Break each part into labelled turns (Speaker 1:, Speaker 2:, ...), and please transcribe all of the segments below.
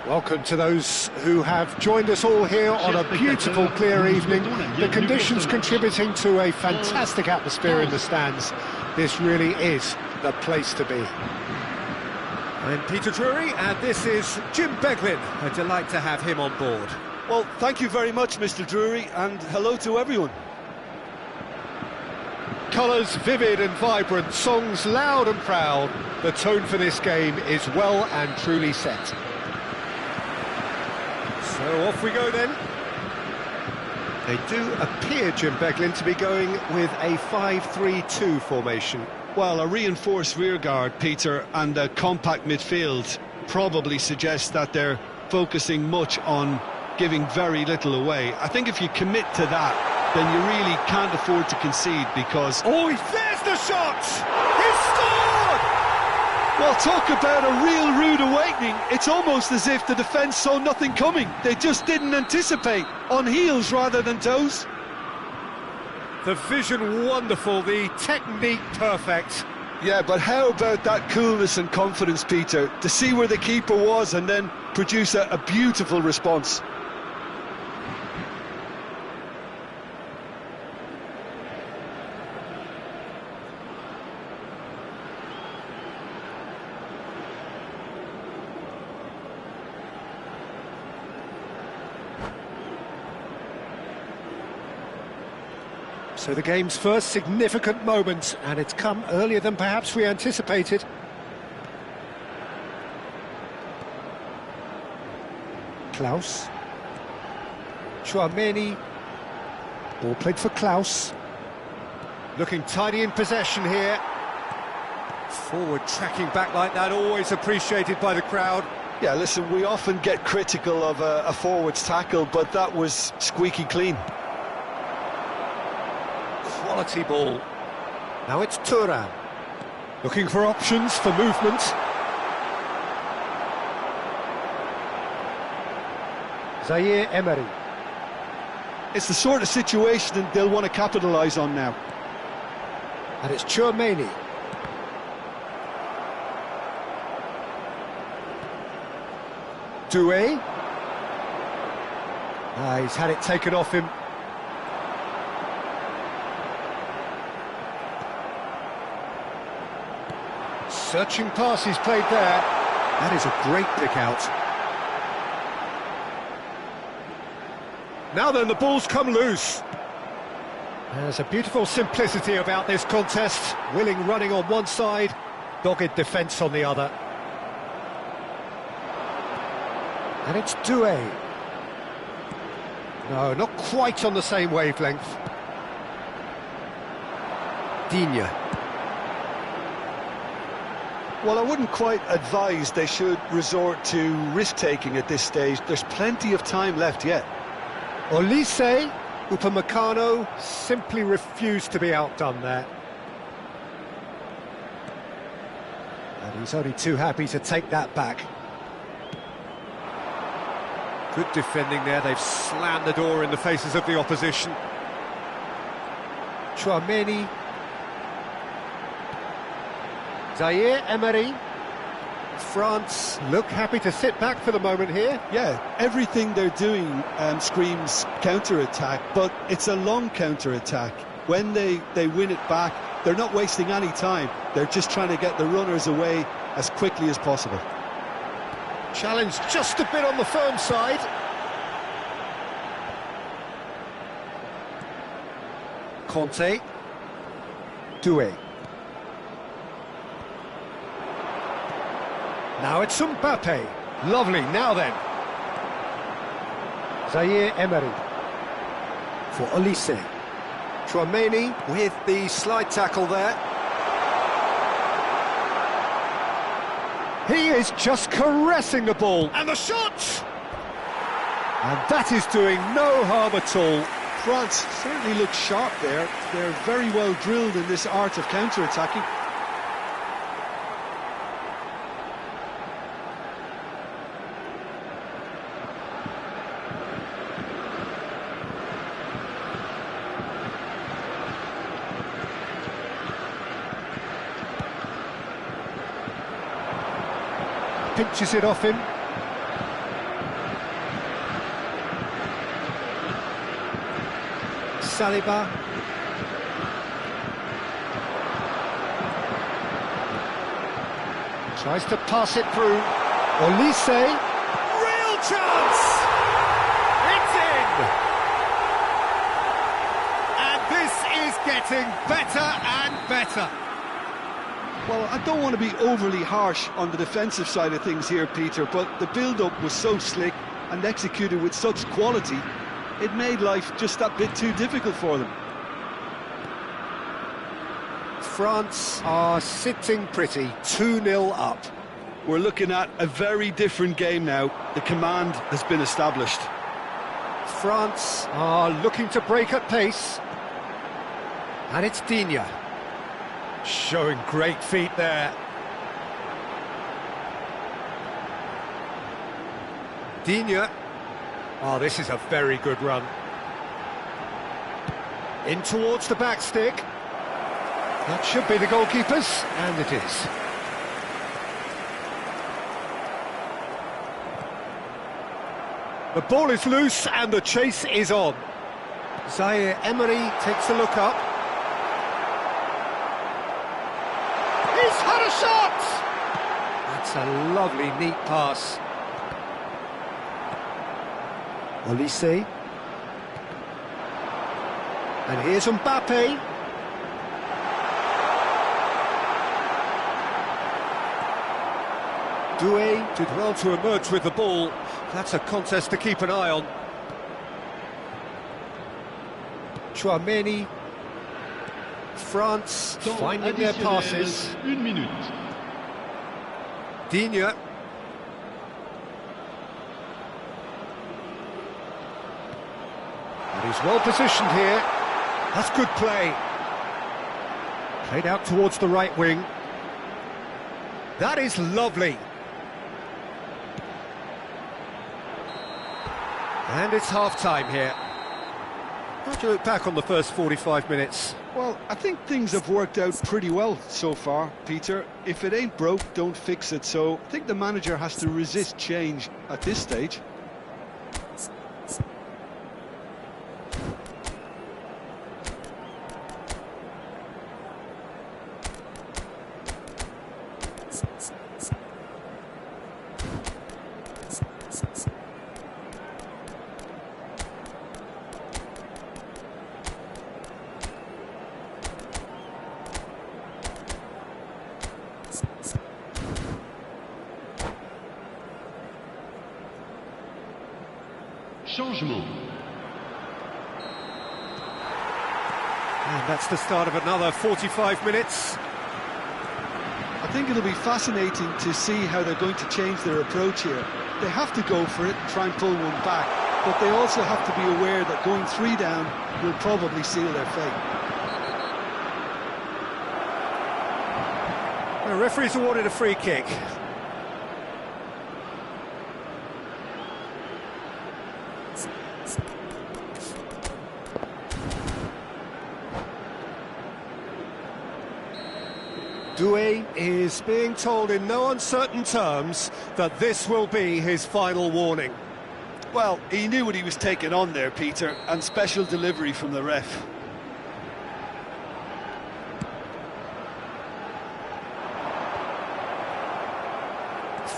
Speaker 1: Welcome to those who have joined us all here on a beautiful, clear evening. The conditions contributing to a fantastic atmosphere in the stands. This really is the place to be.
Speaker 2: I'm Peter Drury, and this is Jim Beglin. A delight to have him on board.
Speaker 3: Well, thank you very much, Mr. Drury, and hello to everyone.
Speaker 1: Colours vivid and vibrant, songs loud and proud. The tone for this game is well and truly set.
Speaker 2: So off we go then.
Speaker 1: They do appear, Jim Beglin, to be going with a 5-3-2 formation.
Speaker 3: Well, a reinforced rearguard, Peter, and a compact midfield probably suggests that they're focusing much on giving very little away. I think if you commit to that, then you really can't afford to concede because...
Speaker 2: Oh, there's the shot! He's scored!
Speaker 3: Well, talk about a real rude awakening. It's almost as if the defence saw nothing coming. They just didn't anticipate, on heels rather than toes.
Speaker 2: The vision wonderful, the technique perfect.
Speaker 3: Yeah, but how about that coolness and confidence, Peter, to see where the keeper was and then produce a beautiful response.
Speaker 1: So the game's first significant moment, and it's come earlier than perhaps we anticipated. Klaus. Chouameni. Ball played for Klaus. Looking tidy in possession here.
Speaker 2: Forward tracking back like that, always appreciated by the crowd.
Speaker 3: Yeah, listen, we often get critical of a forward's tackle, but that was squeaky clean.
Speaker 2: Quality ball.
Speaker 1: Now it's Thuram. Looking for options for movement. Zaire Emery.
Speaker 3: It's the sort of situation that they'll want to capitalise on now.
Speaker 1: And it's Chouameni. Doué. He's had it taken off him. Searching pass he's played there. That is a great pick out.
Speaker 2: Now then, the ball's come loose.
Speaker 1: There's a beautiful simplicity about this contest. Willing running on one side, dogged defence on the other. And it's Doué. No, not quite on the same wavelength. Digne.
Speaker 3: Well, I wouldn't quite advise they should resort to risk-taking at this stage. There's plenty of time left yet.
Speaker 1: Olise, Upamecano simply refused to be outdone there. And he's only too happy to take that back. Good defending there, they've slammed the door in the faces of the opposition. Tchouaméni. Zaire Emery. France look happy to sit back for the moment here.
Speaker 3: Yeah, everything they're doing screams counter-attack, but it's a long counter-attack. When they win it back, they're not wasting any time. They're just trying to get the runners away as quickly as possible.
Speaker 1: Challenge just a bit on the firm side. Conte. Doué. Now it's Mbappe. Lovely, now then. Zaire Emery. For Olise. Tchouaméni with the slide tackle there. He is just caressing the ball. And the shot! And that is doing no harm at all.
Speaker 3: France certainly look sharp there. They're very well drilled in this art of counter-attacking.
Speaker 1: Pinches it off him. Saliba. Tries to pass it through. Olise. Real chance! It's in! And this is getting better and better.
Speaker 3: Well, I don't want to be overly harsh on the defensive side of things here, Peter, but the build-up was so slick and executed with such quality, it made life just that bit too difficult for them.
Speaker 1: France are sitting pretty, 2-0 up.
Speaker 3: We're looking at a very different game now. The command has been established.
Speaker 1: France are looking to break at pace. And it's Digne. Showing great feet there. Digne. Oh, this is a very good run. In towards the back stick. That should be the goalkeeper's, and it is. The ball is loose and the chase is on. Zaire Emery takes a look up. He's had a shot! That's a lovely, neat pass. Olise. And here's Mbappe. Doué did well to emerge with the ball. That's a contest to keep an eye on. Tchouaméni. France finding their passes.
Speaker 4: 1 minute.
Speaker 1: Digne. And he's well positioned here. That's good play. Played out towards the right wing. That is lovely. And it's half-time here. How do you look back on the first 45 minutes?
Speaker 3: Well, I think things have worked out pretty well so far, Peter. If it ain't broke, don't fix it. So I think the manager has to resist change at this stage.
Speaker 4: Changement.
Speaker 2: And that's the start of another 45 minutes.
Speaker 3: I think it'll be fascinating to see how they're going to change their approach here. They have to go for it and try and pull one back, but they also have to be aware that going 3 down will probably seal their fate.
Speaker 2: The referee's awarded a free kick. Doué is being told in no uncertain terms that this will be his final warning.
Speaker 3: Well, he knew what he was taking on there, Peter, and special delivery from the ref.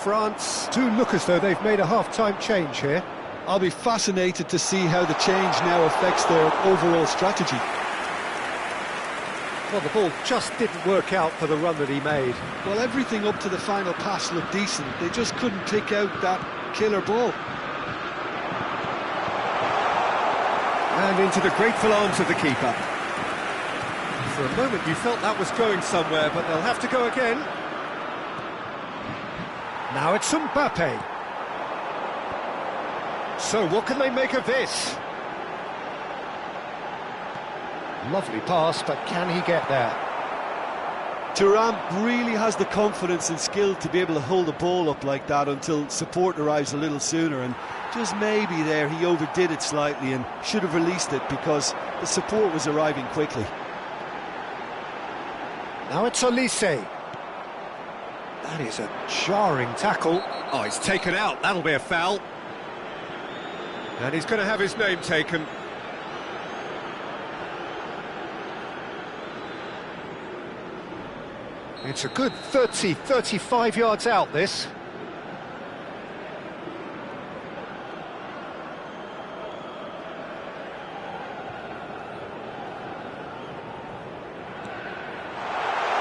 Speaker 2: France do look as though they've made a half-time change here.
Speaker 3: I'll be fascinated to see how the change now affects their overall strategy.
Speaker 2: Well, the ball just didn't work out for the run that he made.
Speaker 3: Well, everything up to the final pass looked decent. They just couldn't pick out that killer ball.
Speaker 2: And into the grateful arms of the keeper. For a moment you felt that was going somewhere, but they'll have to go again. Now it's Mbappe. So what can they make of this? Lovely pass, but can he get there?
Speaker 3: Thuram really has the confidence and skill to be able to hold the ball up like that until support arrives a little sooner, and just maybe there he overdid it slightly and should have released it because the support was arriving quickly.
Speaker 2: Now it's Olise. That is a jarring tackle. Oh, he's taken out. That'll be a foul. And he's going to have his name taken. It's a good 30, 35 yards out, this.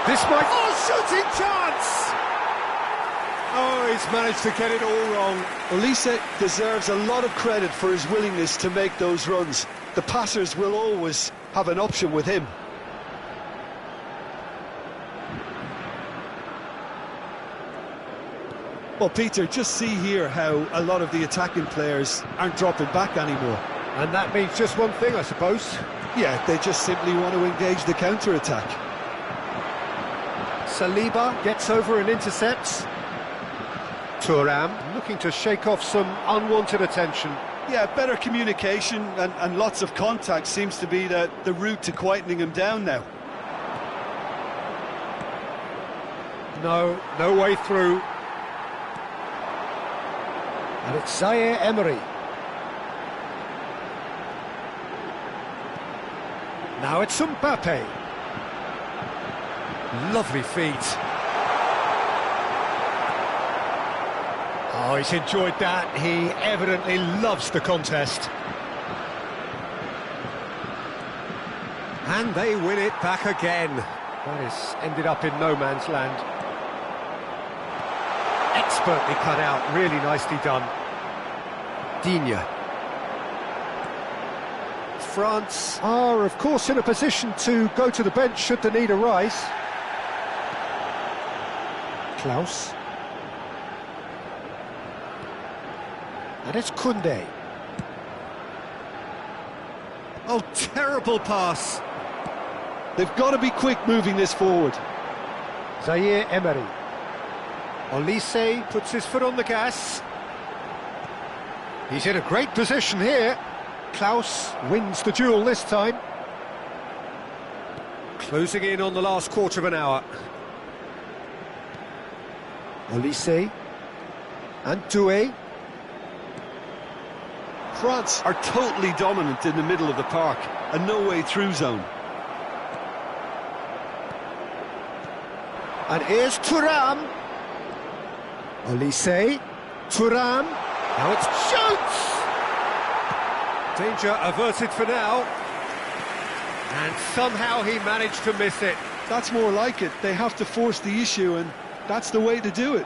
Speaker 2: This might... Oh, shooting chance! Oh, he's managed to get it all wrong.
Speaker 3: Olise deserves a lot of credit for his willingness to make those runs. The passers will always have an option with him. Well, Peter, just see here how a lot of the attacking players aren't dropping back anymore.
Speaker 2: And that means just one thing, I suppose.
Speaker 3: Yeah, they just simply want to engage the counter-attack.
Speaker 2: Saliba gets over and intercepts. Thuram looking to shake off some unwanted attention.
Speaker 3: Yeah, better communication and lots of contact seems to be the route to quietening him down now.
Speaker 2: No way through. And it's Zaire Emery. Now it's Mbappe. Lovely feet. Oh, he's enjoyed that. He evidently loves the contest. And they win it back again. That has ended up in no man's land. Expertly cut out, really nicely done. Digne. France are, of course, in a position to go to the bench should the need arise. Klaus. And it's Koundé. Oh, terrible pass.
Speaker 3: They've got to be quick moving this forward.
Speaker 2: Zaire Emery. Olise puts his foot on the gas. He's in a great position here. Klaus wins the duel this time. Closing in on the last quarter of an hour. Olise and Doué.
Speaker 3: France are totally dominant in the middle of the park, a no-way through zone.
Speaker 2: And here's Thuram. Olise, Thuram. Now it's shoots! Danger averted for now. And somehow he managed to miss it.
Speaker 3: That's more like it. They have to force the issue, and that's the way to do it.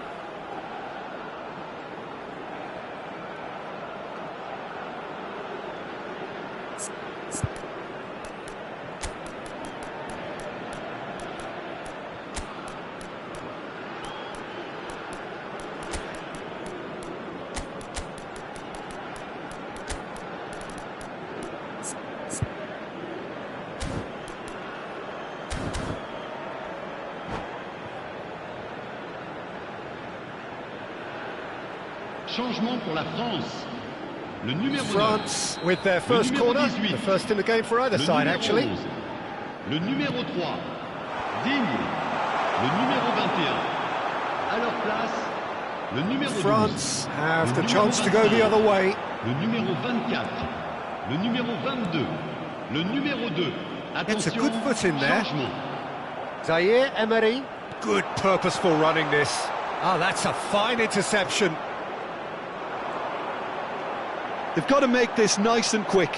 Speaker 4: Changement pour la France. Le numéro 9.
Speaker 1: France with their first corner, the first in the game for either side actually.
Speaker 4: 11. Le numéro 3. Digne. Le numéro 21. À leur place, le numéro 12.
Speaker 1: France have
Speaker 4: Le
Speaker 1: the
Speaker 4: numéro
Speaker 1: chance to go the
Speaker 4: 25.
Speaker 1: other way.
Speaker 4: Le numéro 24. Le numéro 22. Le numéro 2.
Speaker 1: Gets a
Speaker 4: Attention,
Speaker 1: good foot in there.
Speaker 4: changement.
Speaker 1: Zaire Emery, good purposeful running this. Oh, that's a fine interception.
Speaker 3: They've got to make this nice and quick.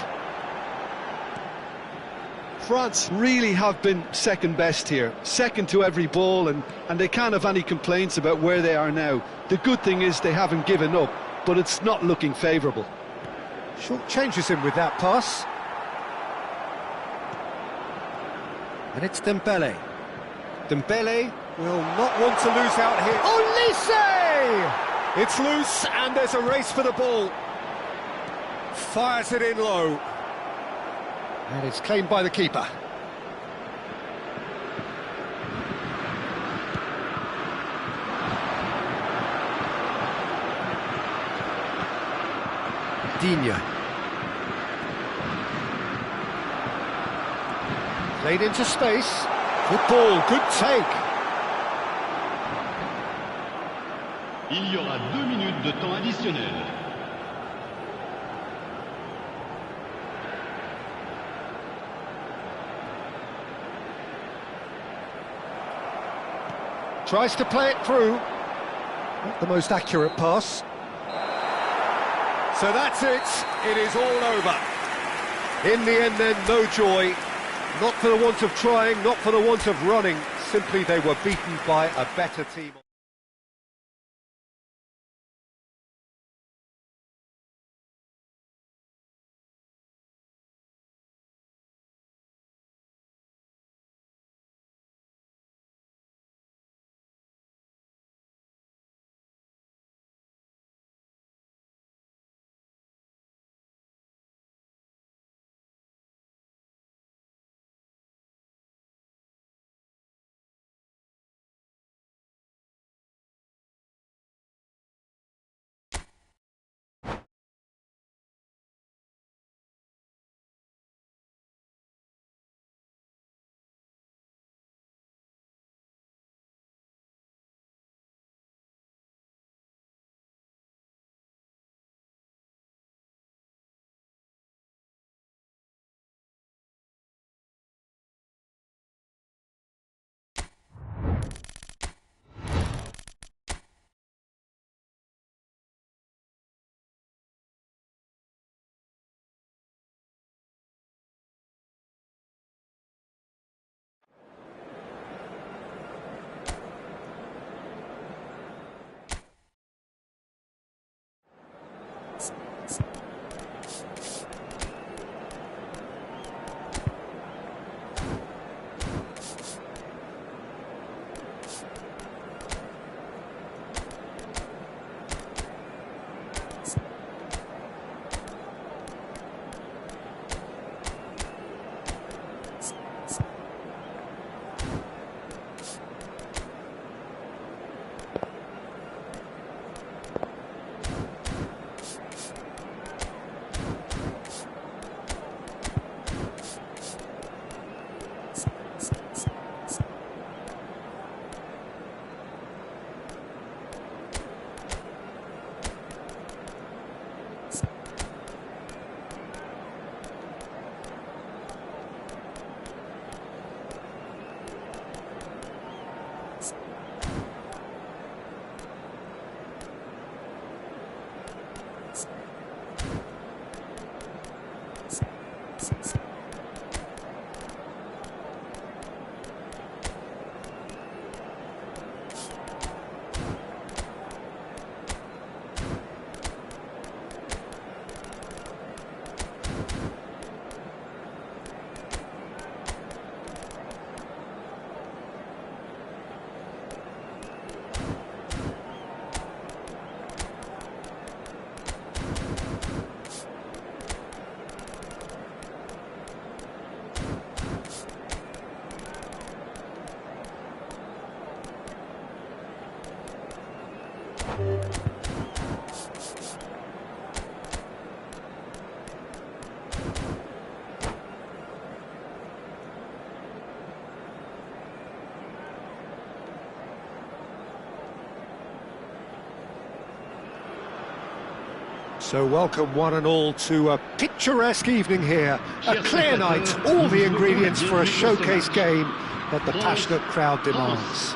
Speaker 3: France really have been second best here, second to every ball, and they can't have any complaints about where they are now. The good thing is they haven't given up, but it's not looking favourable.
Speaker 1: Short changes him with that pass. And it's Dembele. Dembele will not want to lose out here. Olise! It's loose and there's a race for the ball. Fires it in low. And it's claimed by the keeper. Digne. Played into space. Good ball, good take.
Speaker 4: Il y aura 2 minutes de temps additionnel.
Speaker 1: Tries to play it through. Not the most accurate pass. So that's it. It is all over. In the end then, no joy. Not for the want of trying, not for the want of running. Simply they were beaten by a better team. So welcome one and all to a picturesque evening here. A clear night, all the ingredients for a showcase game that the passionate crowd demands.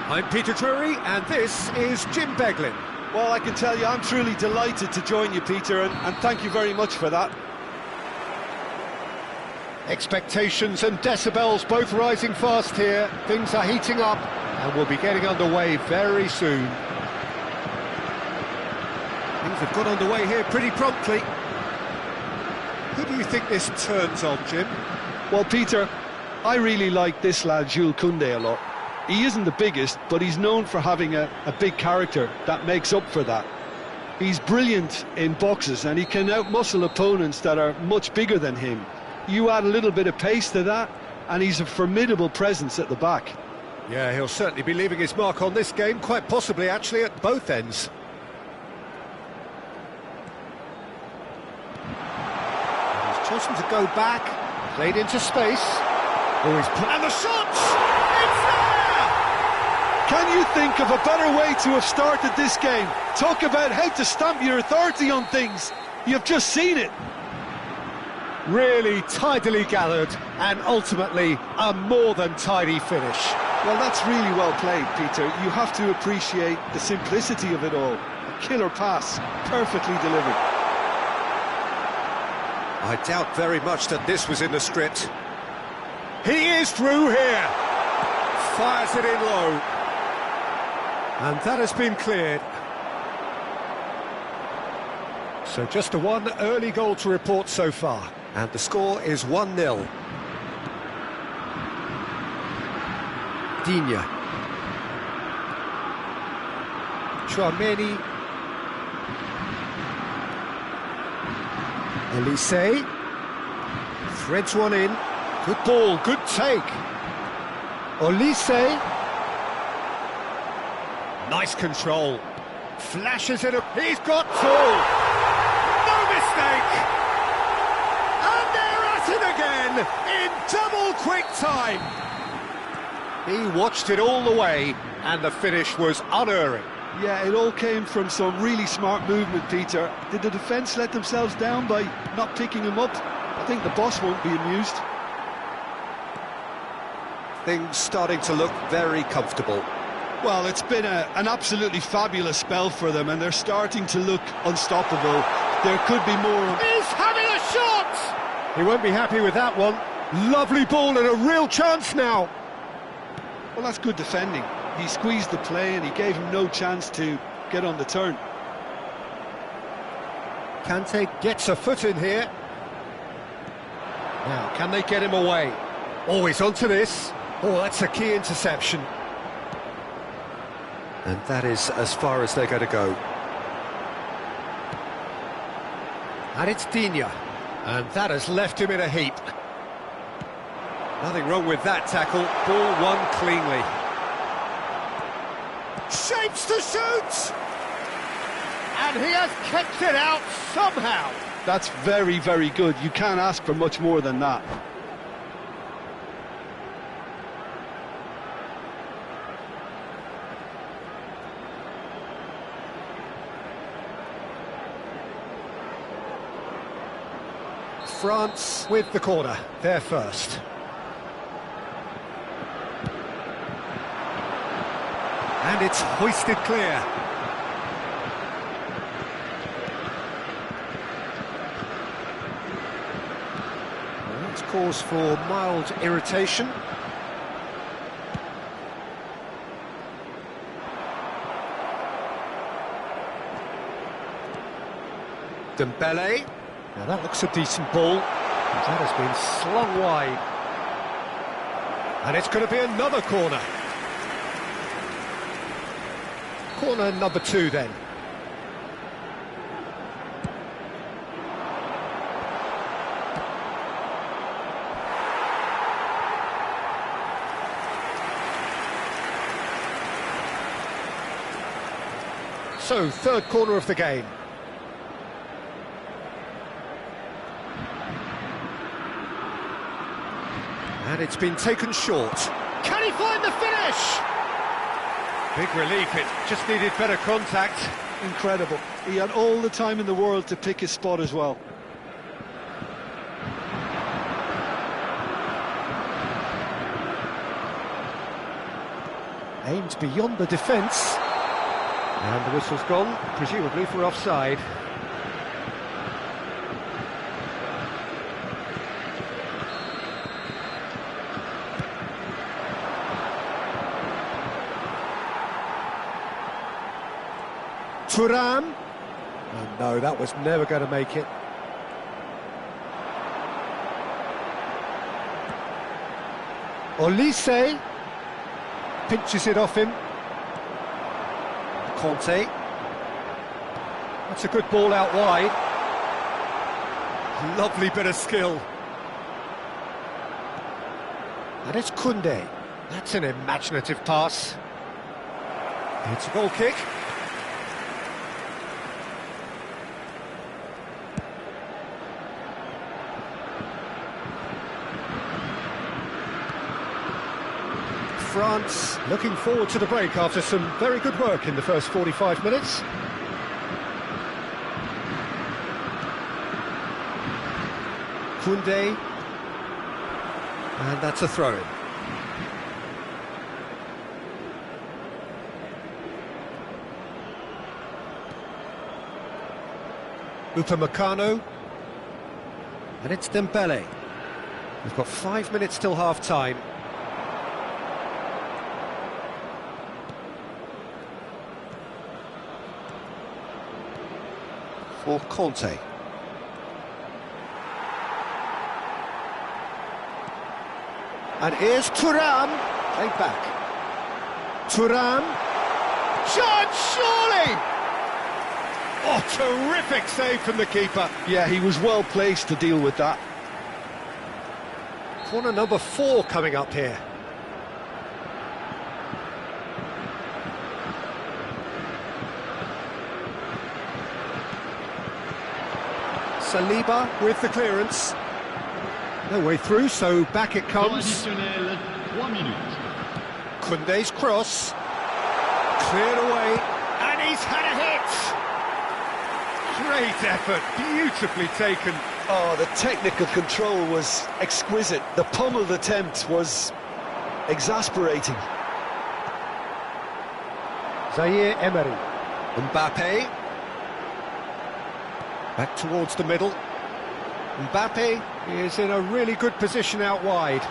Speaker 1: I'm Peter Drury and this is Jim Beglin.
Speaker 3: Well, I can tell you I'm truly delighted to join you, Peter, and thank you very much for that.
Speaker 1: Expectations and decibels both rising fast here. Things are heating up and we'll be getting underway very soon. Things have got underway here pretty promptly. Who do you think this turns on, Jim?
Speaker 3: Well, Peter, I really like this lad, Jules Koundé, a lot. He isn't the biggest, but he's known for having a big character that makes up for that. He's brilliant in boxes and he can outmuscle opponents that are much bigger than him. You add a little bit of pace to that and he's a formidable presence at the back.
Speaker 1: Yeah, he'll certainly be leaving his mark on this game, quite possibly actually at both ends. And he's chosen to go back, played into space. Oh, and the shot! It's there!
Speaker 3: Can you think of a better way to have started this game? Talk about how to stamp your authority on things. You've just seen it.
Speaker 1: Really tidily gathered and ultimately a more than tidy finish.
Speaker 3: Well, that's really well played, Peter. You have to appreciate the simplicity of it all. A killer pass, perfectly delivered.
Speaker 1: I doubt very much that this was in the script. He is through here. Fires it in low. And that has been cleared. So just the one early goal to report so far. And the score is 1-0. Digne. Chouameni. Olise. Threads one in. Good ball, good take. Olise. Nice control. Flashes it up. He's got two. No mistake. And they're at it again in double quick time. He watched it all the way and the finish was unerring.
Speaker 3: Yeah, it all came from some really smart movement, Peter. Did the defence let themselves down by not picking him up? I think the boss won't be amused.
Speaker 1: Things starting to look very comfortable.
Speaker 3: Well, it's been an absolutely fabulous spell for them and they're starting to look unstoppable. There could be more.
Speaker 1: He's having a shot! He won't be happy with that one. Lovely ball and a real chance now.
Speaker 3: Well, that's good defending. He squeezed the play and he gave him no chance to get on the turn.
Speaker 1: Kante gets a foot in here. Now, can they get him away? Oh, he's onto this. Oh, that's a key interception. And that is as far as they're going to go. And it's Digne. And that has left him in a heap. Nothing wrong with that tackle. Ball won cleanly. Shapes to shoot! And he has kept it out somehow.
Speaker 3: That's very, very good. You can't ask for much more than that.
Speaker 1: France with the corner, they're first. And it's hoisted clear. Well, that's cause for mild irritation. Dembele. Now that looks a decent ball. That has been slung wide. And it's going to be another corner. Corner number 2 then. So, third corner of the game. And it's been taken short. Can he find the finish? Big relief, it just needed better contact.
Speaker 3: Incredible. He had all the time in the world to pick his spot as well.
Speaker 2: Aimed beyond the defence. And the whistle's gone, presumably for offside. Thuram. Oh no, that was never going to make it. Olise pinches it off him. Conte. That's a good ball out wide. Lovely bit of skill. And it's Koundé. That's an imaginative pass. It's a goal kick. France looking forward to the break after some very good work in the first 45 minutes. Koundé, and that's a throw-in. Upamecano, and it's Dembele. We've got 5 minutes till half-time. For Conte. And here's Thuram, played back. Thuram, John, surely! Oh, terrific save from the keeper.
Speaker 3: Yeah, he was well placed to deal with that.
Speaker 2: Corner number 4 coming up here. Saliba with the clearance. No way through, so back it comes. Koundé's cross. Cleared away, and he's had a hit! Great effort, beautifully taken.
Speaker 3: Oh, the technical control was exquisite. The pummeled attempt was exasperating.
Speaker 2: Zaire Emery. Mbappe. Back towards the middle. Mbappe is in a really good position out wide.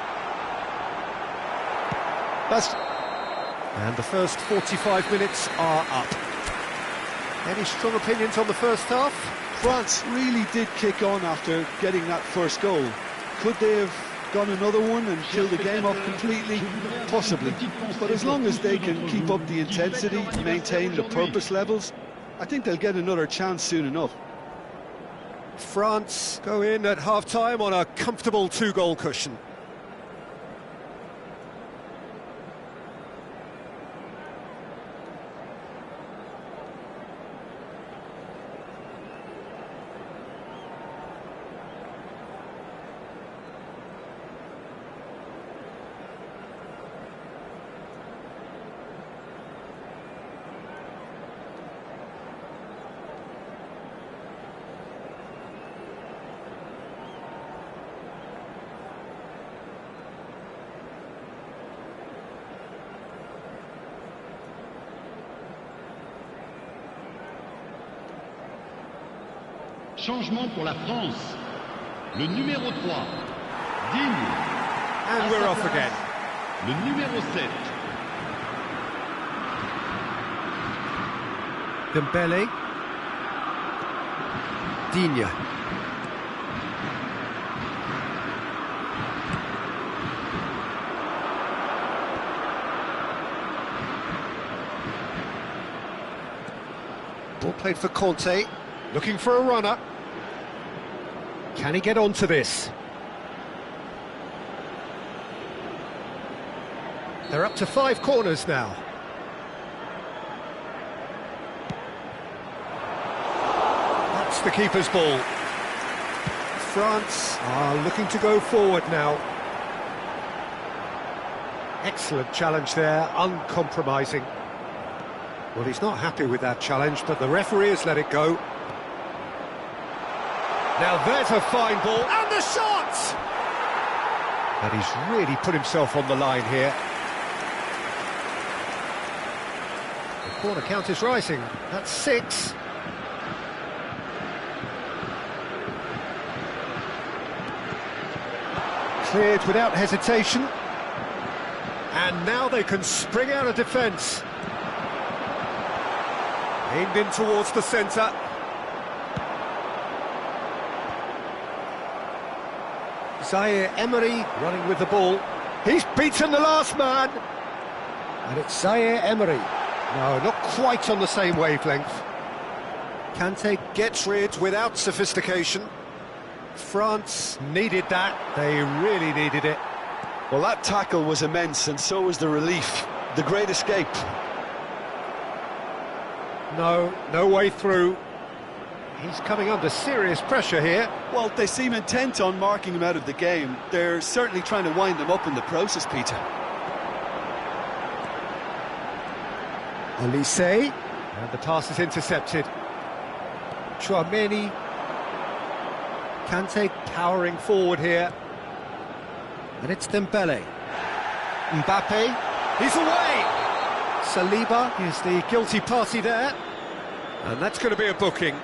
Speaker 2: And the first 45 minutes are up. Any strong opinions on the first half?
Speaker 3: France really did kick on after getting that first goal. Could they have gone another one and killed the game off completely? Possibly. But as long as they can keep up the intensity, maintain the purpose levels, I think they'll get another chance soon enough.
Speaker 2: France go in at half-time on a comfortable 2-goal cushion.
Speaker 4: Changement pour la France. Le numéro 3, Digne.
Speaker 2: And we're off again.
Speaker 4: Le numéro 7.
Speaker 2: Dembele. Digne. Ball played for Conte. Looking for a runner. Can he get onto this? They're up to 5 corners now. That's the keeper's ball. France are looking to go forward now. Excellent challenge there, uncompromising.
Speaker 1: Well, he's not happy with that challenge, but the referee has let it go. Now there's a fine ball, and the shot! And he's really put himself on the line here. The corner count is rising. That's 6. Cleared without hesitation. And now they can spring out of defence. Aimed in towards the centre. Zaire Emery running with the ball. He's beaten the last man. And it's Zaire Emery. No, not quite on the same wavelength. Kante gets rid without sophistication. France needed that. They really needed it.
Speaker 3: Well, that tackle was immense, and so was the relief. The great escape.
Speaker 1: No way through. He's coming under serious pressure here.
Speaker 3: Well, they seem intent on marking him out of the game. They're certainly trying to wind him up in the process, Peter.
Speaker 1: Olise, and the pass is intercepted. Chouameni. Kante powering forward here. And it's Dembele. Mbappe, he's away! Saliba is the guilty party there. And that's going to be a booking.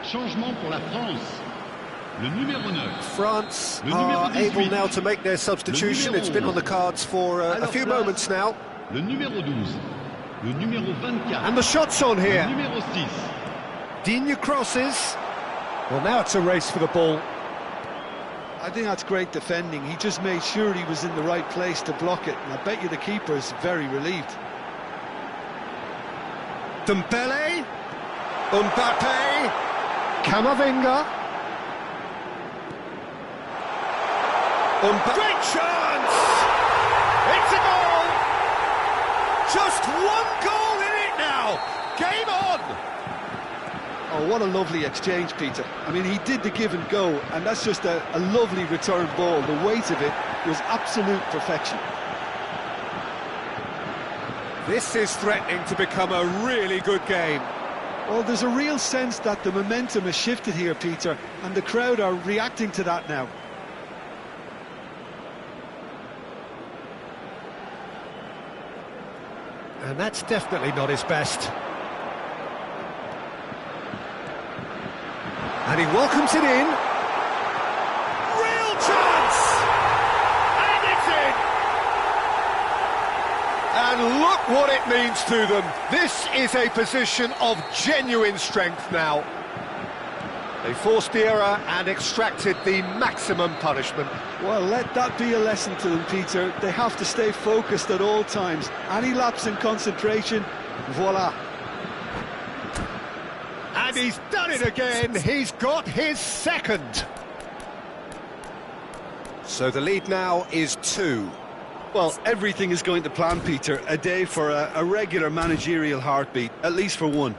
Speaker 4: Changement pour la France. Le numéro 9.
Speaker 1: France are able now to make their substitution. It's been on the cards for a few moments now.
Speaker 4: Le numéro 12. Le numéro 24.
Speaker 1: And the shot's on here.
Speaker 4: Le numéro 6.
Speaker 1: Digne crosses. Well, now it's a race for the ball.
Speaker 3: I think that's great defending. He just made sure he was in the right place to block it. And I bet you the keeper is very relieved.
Speaker 1: Dembele. Mbappe. Camavinga. Great chance! It's a goal! Just one goal in it now! Game on!
Speaker 3: Oh, what a lovely exchange, Peter. I mean, he did the give and go, and that's just a lovely return ball. The weight of it was absolute perfection.
Speaker 1: This is threatening to become a really good game.
Speaker 3: Well, there's a real sense that the momentum has shifted here, Peter, and the crowd are reacting to that now.
Speaker 1: And that's definitely not his best. And he welcomes it in. Real chance! And it's in! And look what it means to them. This is a position of genuine strength now. They forced the error and extracted the maximum punishment.
Speaker 3: Well, let that be a lesson to them, Peter. They have to stay focused at all times. Any lapse in concentration, voila.
Speaker 1: And he's done it again. He's got his second. So the lead now is 2.
Speaker 3: Well, everything is going to plan, Peter. A day for a regular managerial heartbeat, at least for one.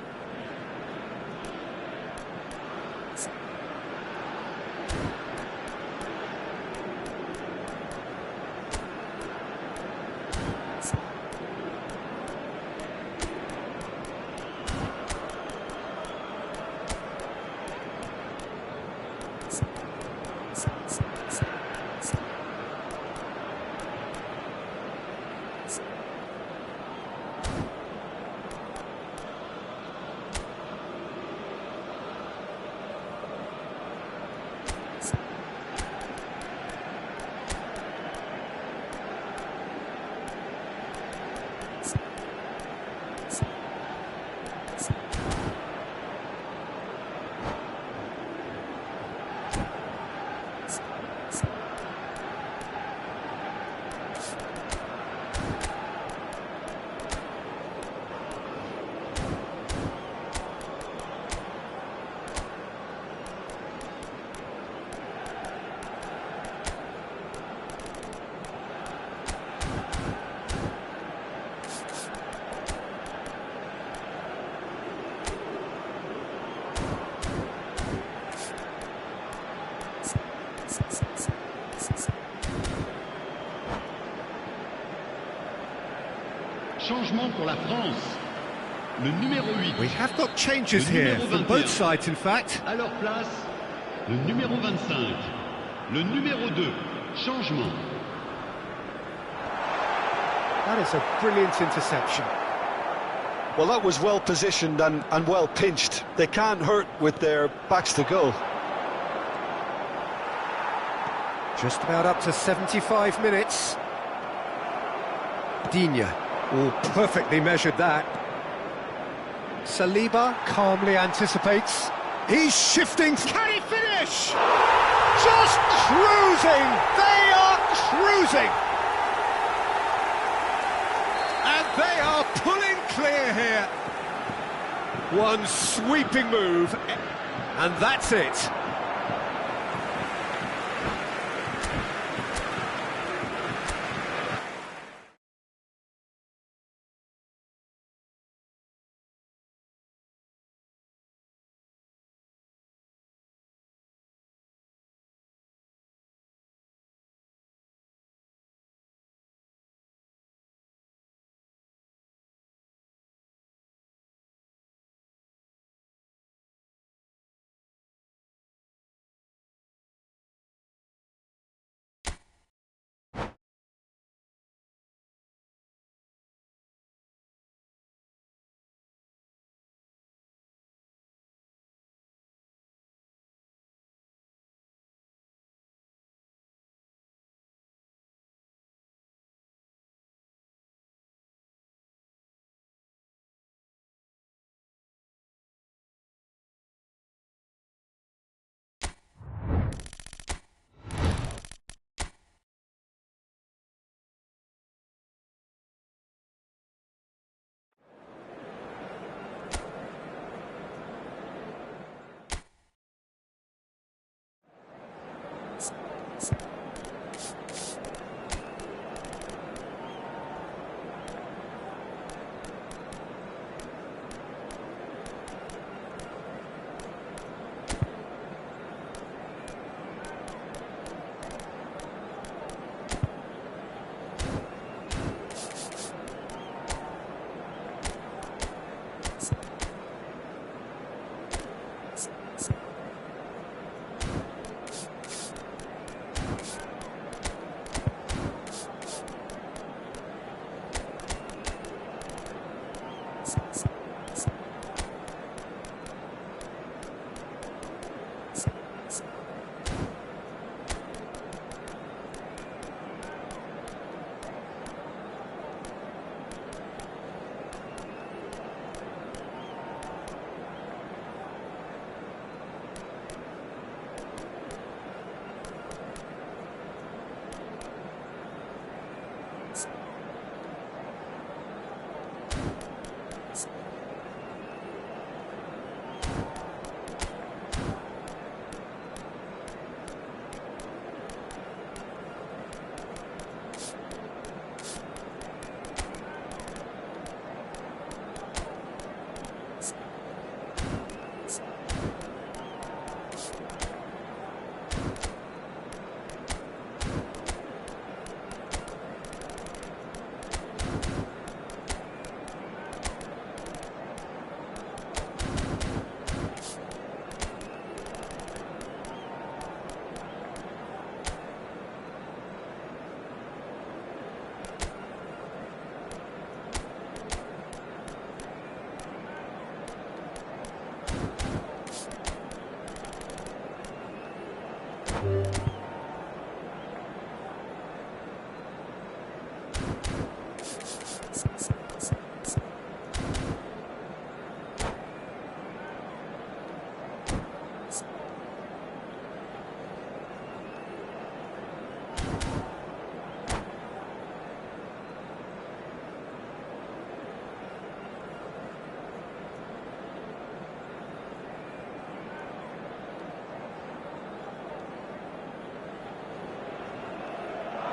Speaker 4: Changement pour la France. Le numéro 8.
Speaker 2: We have got changes here from both sides, in fact.
Speaker 4: À leur place, le numéro 25. Le numéro 2. Changement.
Speaker 2: That is a brilliant interception.
Speaker 3: Well, that was well positioned and well pinched. They can't hurt with their backs to goal.
Speaker 2: Just about up to 75 minutes. Digne, oh, perfectly measured that. Saliba calmly anticipates. He's shifting. Can he finish? Just cruising. They are cruising. And they are pulling clear here. One sweeping move, and that's it.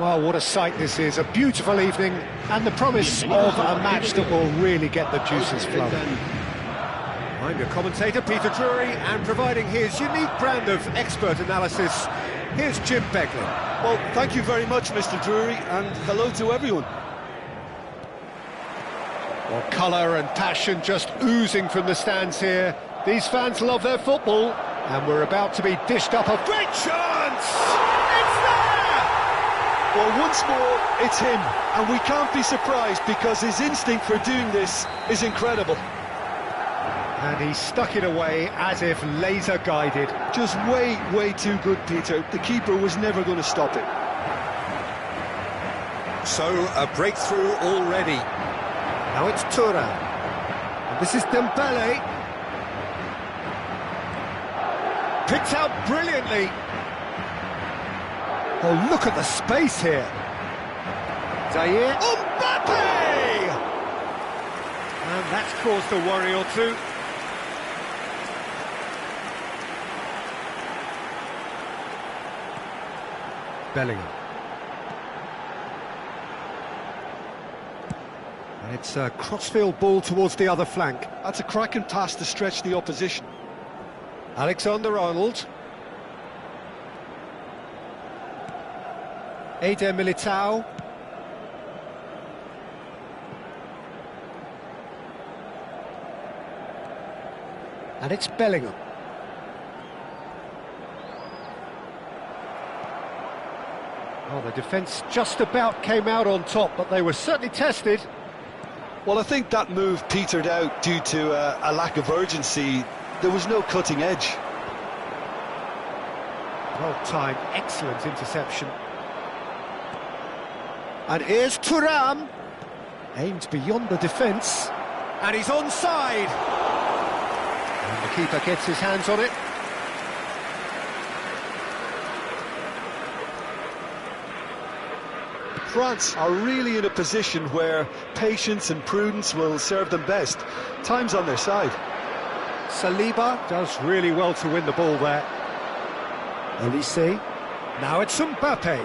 Speaker 1: Well, what a sight this is, a beautiful evening and the promise of a match that will really get the juices flowing.
Speaker 2: I'm your commentator, Peter Drury, and providing his unique brand of expert analysis, here's Jim Begley.
Speaker 3: Well, thank you very much, Mr. Drury, and hello to everyone.
Speaker 1: Well, colour and passion just oozing from the stands here. These fans love their football, and we're about to be dished up a great chance! It's there!
Speaker 3: Well, once more, it's him, and we can't be surprised because his instinct for doing this is incredible.
Speaker 1: And he stuck it away as if laser-guided.
Speaker 3: Just way too good, Peter. The keeper was never going to stop it.
Speaker 2: So, a breakthrough already.
Speaker 1: Now it's Thor. And this is Dembele. Picked out brilliantly. Oh, look at the space here. Zaire. Mbappe! And that's caused a worry or two. Bellingham. And it's a crossfield ball towards the other flank.
Speaker 3: That's a cracking pass to stretch the opposition.
Speaker 1: Alexander-Arnold. Eder Militao. And it's Bellingham. Oh, the defence just about came out on top, but they were certainly tested.
Speaker 3: Well, I think that move petered out due to a lack of urgency. There was no cutting edge.
Speaker 1: Well-timed, excellent interception. And here's Thuram. Aimed beyond the defence. And he's onside. And the keeper gets his hands on it.
Speaker 3: France are really in a position where patience and prudence will serve them best. Time's on their side.
Speaker 1: Saliba does really well to win the ball there. Olise. Now it's Mbappe.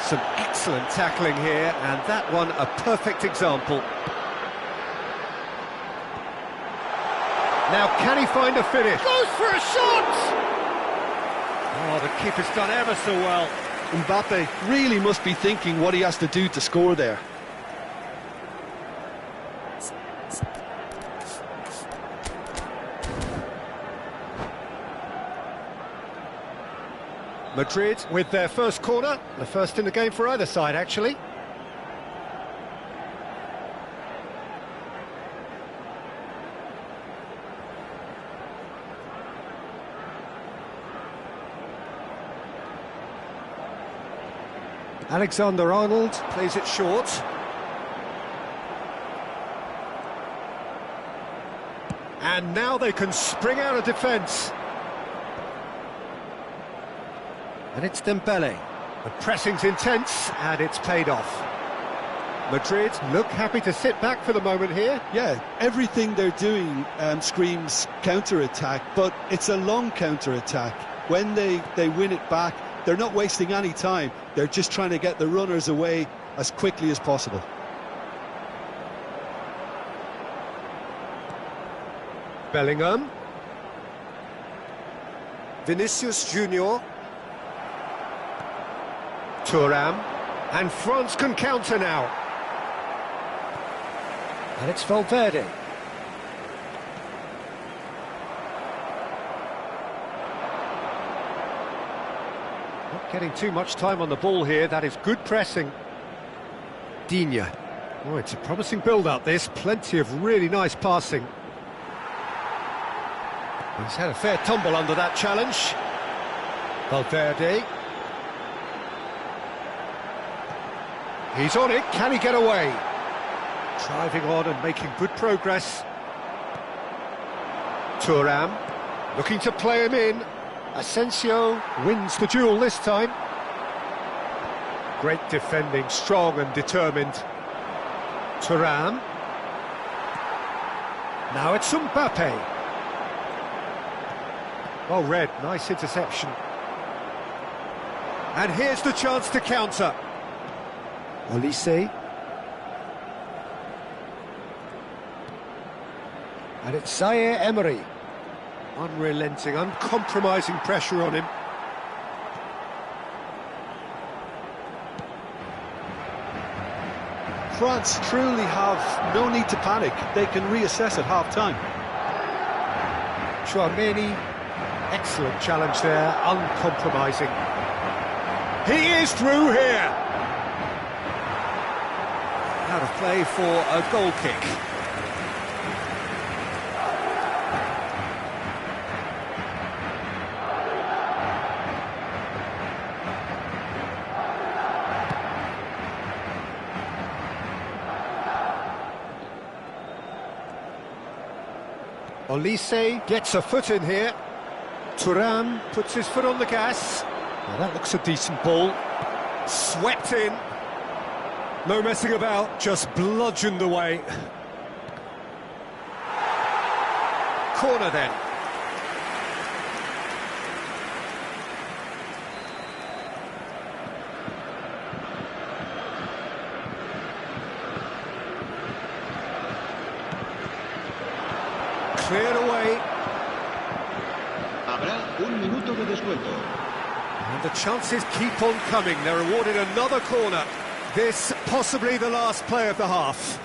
Speaker 1: Some excellent tackling here, and that one a perfect example. Now can he find a finish? Goes for a shot! Oh, the keeper's done ever so well.
Speaker 3: Mbappe really must be thinking what he has to do to score there.
Speaker 1: Madrid with their first corner, the first in the game for either side, actually. Alexander-Arnold plays it short. And now they can spring out of defence. And it's Dembele. The pressing's intense, and it's paid off. Madrid look happy to sit back for the moment here.
Speaker 3: Yeah, everything they're doing screams counter-attack, but it's a long counter-attack. When they win it back, they're not wasting any time. They're just trying to get the runners away as quickly as possible.
Speaker 1: Bellingham. Vinicius Junior. Thuram. And France can counter now. And it's Valverde. Not getting too much time on the ball here. That is good pressing. Digne. Oh, it's a promising build-up, this. Plenty of really nice passing. He's had a fair tumble under that challenge. Valverde. He's on it. Can he get away? Driving on and making good progress. Thuram. Looking to play him in. Asensio wins the duel this time. Great defending, strong and determined. Thuram. Now it's Mbappe. Well read, nice interception. And here's the chance to counter. Olise. And it's Zaire Emery. Unrelenting, uncompromising pressure on him.
Speaker 3: France truly have no need to panic. They can reassess at half-time.
Speaker 2: Chouameni, excellent challenge there, uncompromising. He is through here. Out of play for a goal kick. Olise gets a foot in here. Thuram puts his foot on the gas. Now that looks a decent ball. Swept in. No messing about, just bludgeoned away. Corner then. Cleared away.
Speaker 4: Habrá un minuto de descuento.
Speaker 2: And the chances keep on coming. They're awarded another corner. This possibly the last play of the half.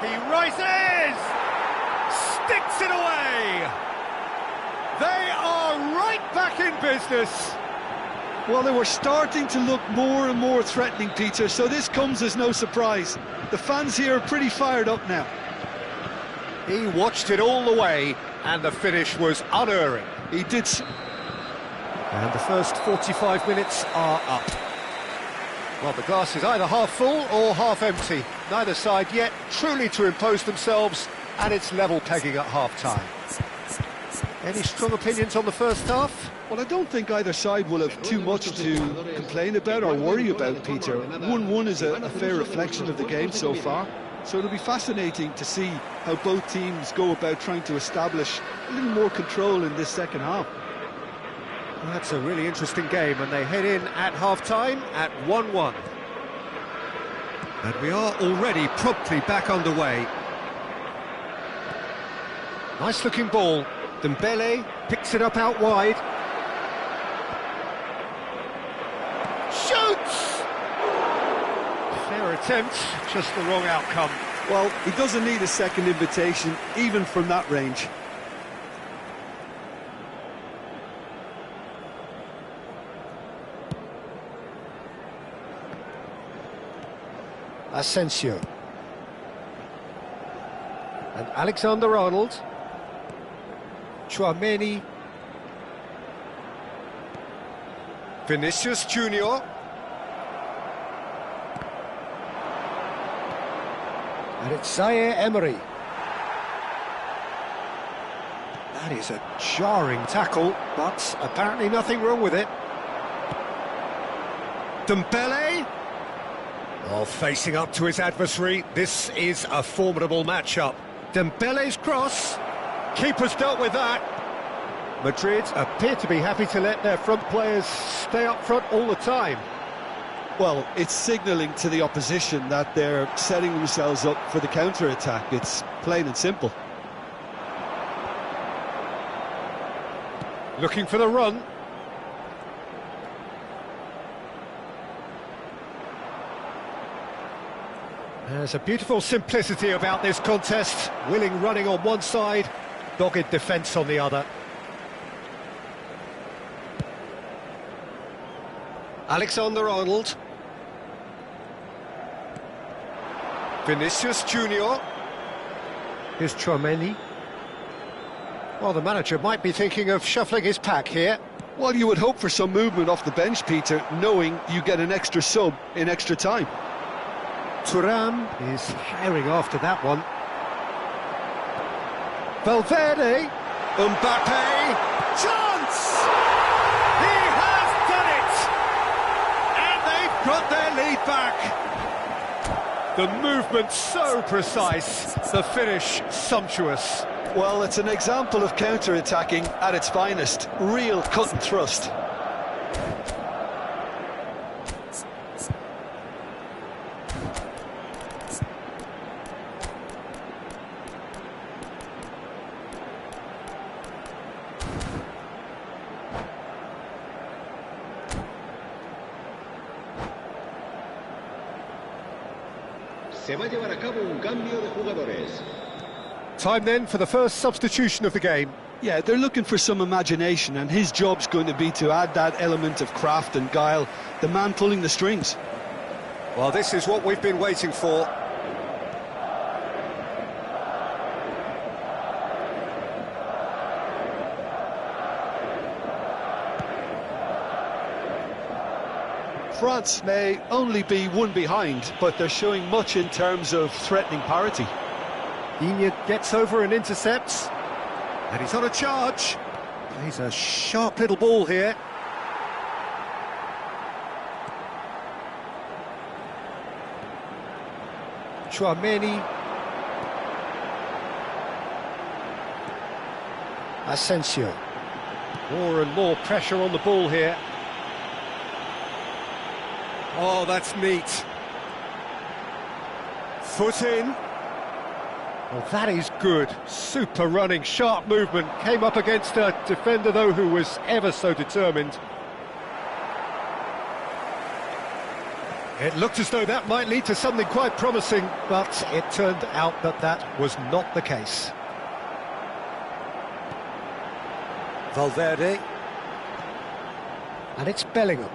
Speaker 2: He rises! Sticks it away! They are right back in business.
Speaker 3: Well, they were starting to look more and more threatening, Peter, so this comes as no surprise. The fans here are pretty fired up now.
Speaker 2: He watched it all the way, and the finish was unerring.
Speaker 3: He did.
Speaker 2: And the first 45 minutes are up. Well, the glass is either half full or half empty. Neither side yet truly to impose themselves, and it's level pegging at half-time. Any strong opinions on the first half?
Speaker 3: Well, I don't think either side will have too much to complain about or worry about, Peter. 1-1 is a fair reflection of the game so far. So it'll be fascinating to see how both teams go about trying to establish a little more control in this second half.
Speaker 2: Well, that's a really interesting game, and they head in at half-time at 1-1. And we are already promptly back underway. Nice-looking ball. Dembele picks it up out wide. Shoots! Fair attempt, just the wrong outcome.
Speaker 3: Well, he doesn't need a second invitation, even from that range.
Speaker 2: Asensio. And Alexander-Arnold. Chouameni. Vinicius Junior. And it's Zaire Emery. That is a jarring tackle, but apparently nothing wrong with it. Dembele. Oh, facing up to his adversary, this is a formidable matchup. Dembele's cross. Keeper's dealt with that. Madrid appear to be happy to let their front players stay up front all the time.
Speaker 3: Well, it's signalling to the opposition that they're setting themselves up for the counter-attack. It's plain and simple.
Speaker 2: Looking for the run. There's a beautiful simplicity about this contest. Willing running on one side, dogged defence on the other. Alexander-Arnold. Vinicius Junior. Here's Chouameni. Well, the manager might be thinking of shuffling his pack here.
Speaker 3: Well, you would hope for some movement off the bench, Peter, knowing you get an extra sub in extra time.
Speaker 2: Thuram is herring after that one. Valverde. Mbappe. Chance! He has done it! And they've got their lead back. The movement so precise, the finish sumptuous.
Speaker 3: Well, it's an example of counter-attacking at its finest. Real cut and thrust.
Speaker 5: Se va a llevar a cabo un cambio de jugadores.
Speaker 1: Time then for the first substitution of the game.
Speaker 3: Yeah, they're looking for some imagination, and his job's going to be to add that element of craft and guile, the man pulling the strings.
Speaker 2: Well, this is what we've been waiting for.
Speaker 3: France may only be one behind, but they're showing much in terms of threatening parity.
Speaker 1: Digne gets over and intercepts. And he's on a charge. Plays a sharp little ball here. Chouameni. Asensio. More and more pressure on the ball here. Oh, that's neat. Foot in. Well, that is good. Super running, sharp movement. Came up against a defender, though, who was ever so determined. It looked as though that might lead to something quite promising, but it turned out that that was not the case. Valverde. And it's Bellingham.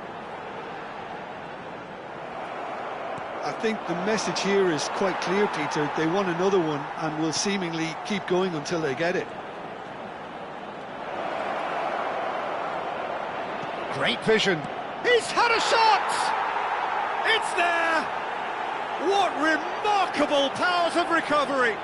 Speaker 3: I think the message here is quite clear, Peter. They want another one and will seemingly keep going until they get it.
Speaker 1: Great vision. He's had a shot! It's there! What remarkable powers of recovery!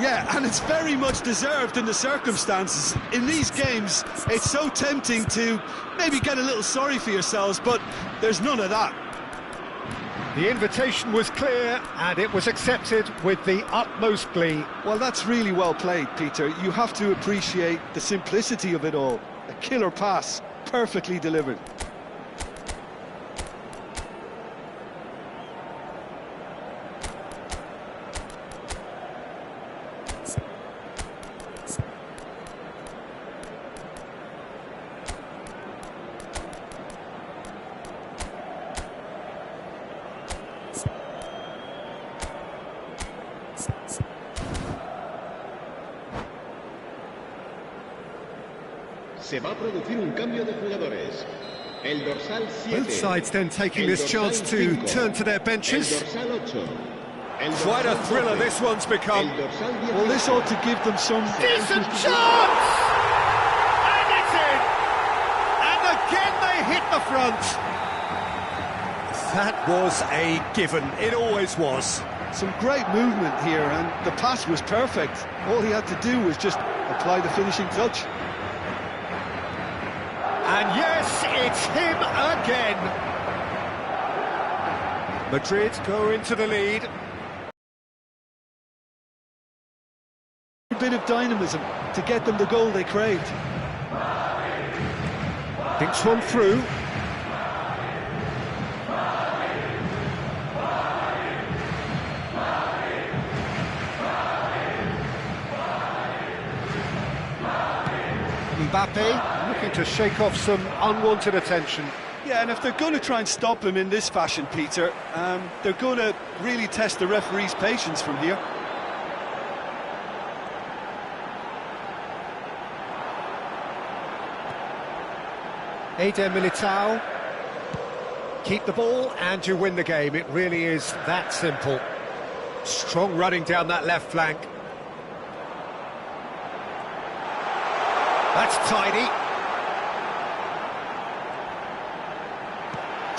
Speaker 3: Yeah, and it's very much deserved in the circumstances. In these games, it's so tempting to maybe get a little sorry for yourselves, but there's none of that.
Speaker 1: The invitation was clear, and it was accepted with the utmost glee.
Speaker 3: Well, that's really well played, Peter. You have to appreciate the simplicity of it all. A killer pass, perfectly delivered.
Speaker 5: Se va a producir un cambio de jugadores. El dorsal 7.
Speaker 1: Both sides then taking this chance to turn to their benches.
Speaker 5: El dorsal 8.
Speaker 1: Quite a thriller this one's become.
Speaker 3: Well, this ought to give them some
Speaker 1: Decent chance! And it's in! And again they hit the front. That was a given. It always was.
Speaker 3: Some great movement here, and the pass was perfect. All he had to do was just apply the finishing touch.
Speaker 1: And yes, it's him again. Madrid go into the lead.
Speaker 3: A bit of dynamism to get them the goal they craved.
Speaker 1: Thinks one through. Mbappe looking to shake off some unwanted attention.
Speaker 3: Yeah, and if they're going to try and stop him in this fashion, Peter, they're going to really test the referee's patience from here.
Speaker 1: Eder Militao. Keep the ball and you win the game. It really is that simple. Strong running down that left flank. That's tidy.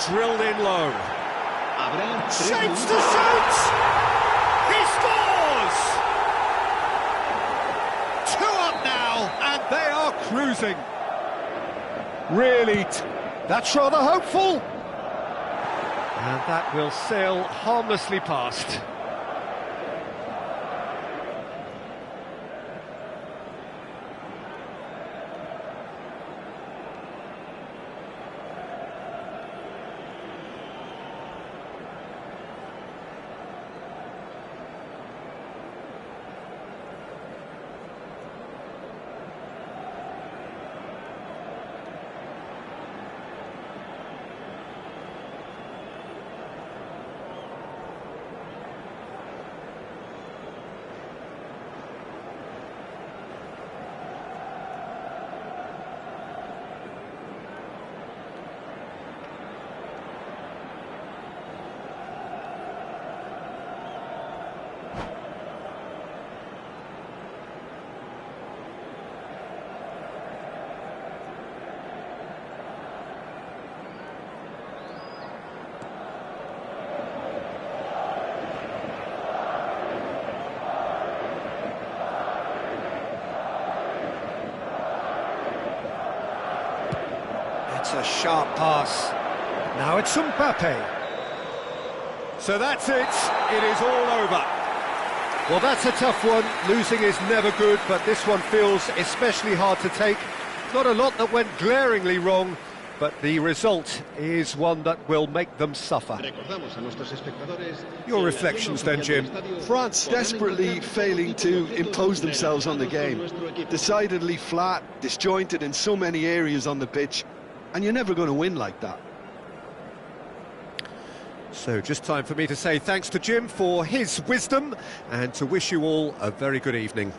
Speaker 1: Drilled in low. Shapes to shoot! He scores! 2 up now, and they are cruising. Really, that's rather hopeful. And that will sail harmlessly past.
Speaker 2: That's a sharp pass. Now it's Mbappe. So that's it. It is all over. Well, that's a tough one. Losing is never good, but this one feels especially hard to take. Not a lot that went glaringly wrong, but the result is one that will make them suffer. Your reflections then, Jim?
Speaker 3: France desperately failing to impose themselves on the game. Decidedly flat, disjointed in so many areas on the pitch, and you're never going to win like that.
Speaker 2: So just time for me to say thanks to Jim for his wisdom and to wish you all a very good evening.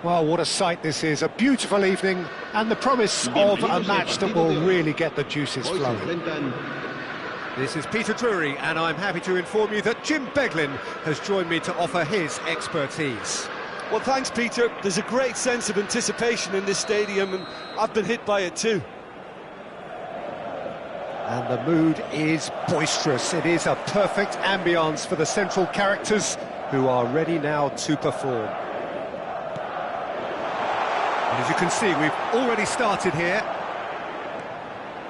Speaker 1: Well, what a sight this is, a beautiful evening, and the promise of a match that will really get the juices flowing.
Speaker 2: This is Peter Drury, and I'm happy to inform you that Jim Beglin has joined me to offer his expertise.
Speaker 3: Well, thanks, Peter. There's a great sense of anticipation in this stadium, and I've been hit by it too.
Speaker 1: And the mood is boisterous. It is a perfect ambience for the central characters who are ready now to perform.
Speaker 2: And as you can see, we've already started here.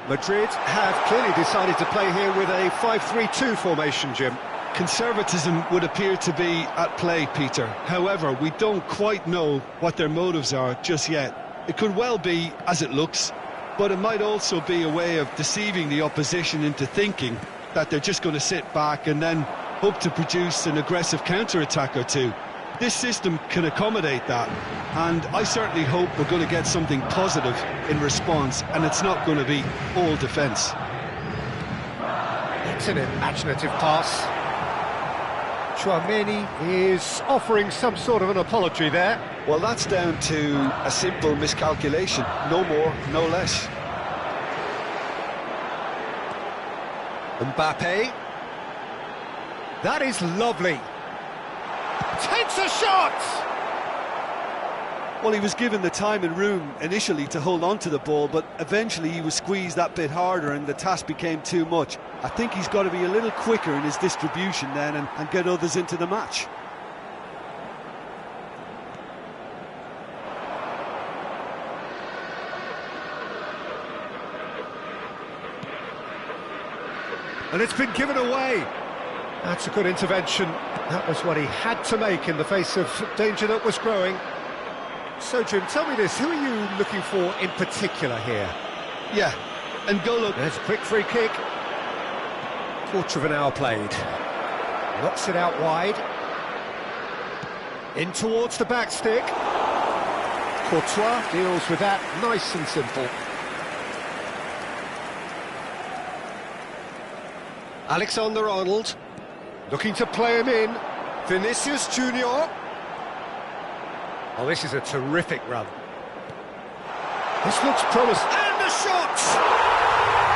Speaker 2: Madrid have clearly decided to play here with a 5-3-2 formation, Jim.
Speaker 3: Conservatism would appear to be at play, Peter. However, we don't quite know what their motives are just yet. It could well be as it looks, but it might also be a way of deceiving the opposition into thinking that they're just going to sit back and then hope to produce an aggressive counter-attack or two. This system can accommodate that, and I certainly hope we're going to get something positive in response, and it's not going to be all defence.
Speaker 1: It's an imaginative pass. Chouameni is offering some sort of an apology there.
Speaker 3: Well, that's down to a simple miscalculation, no more, no less.
Speaker 2: Mbappe. That is lovely. Takes a shot!
Speaker 3: Well, he was given the time and room initially to hold on to the ball, but eventually he was squeezed that bit harder and the task became too much. I think he's got to be a little quicker in his distribution then and get others into the match.
Speaker 2: And it's been given away.
Speaker 1: That's a good intervention. That was what he had to make in the face of danger that was growing.
Speaker 2: So, Jim, tell me this, who are you looking for in particular here?
Speaker 3: Yeah, and N'Golo.
Speaker 2: There's a quick free kick. Quarter of an hour played. Knocks it out wide. In towards the back stick.
Speaker 1: Courtois deals with that nice and simple.
Speaker 2: Alexander-Arnold.
Speaker 1: Looking to play him in.
Speaker 2: Vinicius Junior. Oh, this is a terrific run.
Speaker 1: This looks promising.
Speaker 2: And the shot!